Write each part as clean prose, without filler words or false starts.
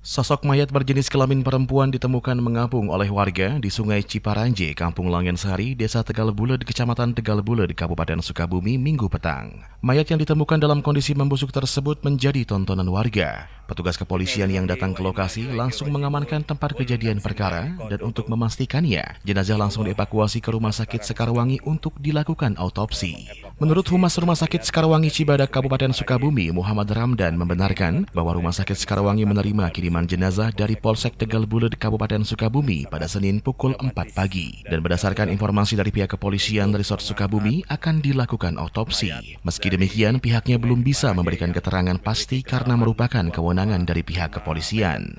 Sosok mayat berjenis kelamin perempuan ditemukan mengapung oleh warga di Sungai Ciparanje, Kampung Langensari, Desa Tegal Bulet, Kecamatan Tegal Bulet, Kabupaten Sukabumi, Minggu petang. Mayat yang ditemukan dalam kondisi membusuk tersebut menjadi tontonan warga. Petugas kepolisian yang datang ke lokasi langsung mengamankan tempat kejadian perkara dan untuk memastikannya, jenazah langsung dievakuasi ke Rumah Sakit Sekarwangi untuk dilakukan autopsi. Menurut Humas Rumah Sakit Sekarwangi Cibadak, Kabupaten Sukabumi, Muhammad Ramdan membenarkan bahwa Rumah Sakit Sekarwangi menerima kiriman jenazah dari Polsek Tegal Bulet, Kabupaten Sukabumi pada Senin pukul 4 pagi. Dan berdasarkan informasi dari pihak kepolisian Resort Sukabumi akan dilakukan autopsi. Meski demikian, pihaknya belum bisa memberikan keterangan pasti karena merupakan kewenangan dari pihak kepolisian.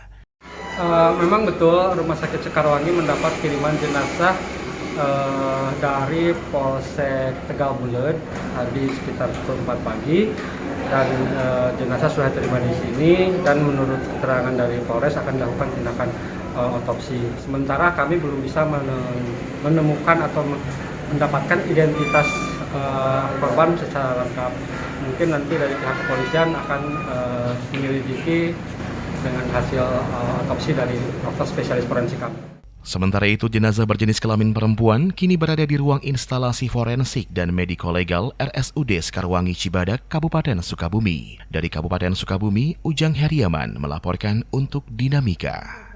Memang betul Rumah Sakit Sekarwangi mendapat kiriman jenazah dari Polsek Tegal Bulet tadi sekitar pukul 4 pagi dan jenazah sudah terima di sini dan menurut keterangan dari Polres akan dilakukan tindakan otopsi. Sementara kami belum bisa menemukan atau mendapatkan identitas korban secara lengkap. Mungkin nanti dari pihak kepolisian akan menyelidiki dengan hasil otopsi dari dokter spesialis forensik kami. Sementara itu, jenazah berjenis kelamin perempuan kini berada di ruang instalasi forensik dan mediko-legal RSUD Sekarwangi Cibadak, Kabupaten Sukabumi. Dari Kabupaten Sukabumi, Ujang Heriaman melaporkan untuk Dinamika.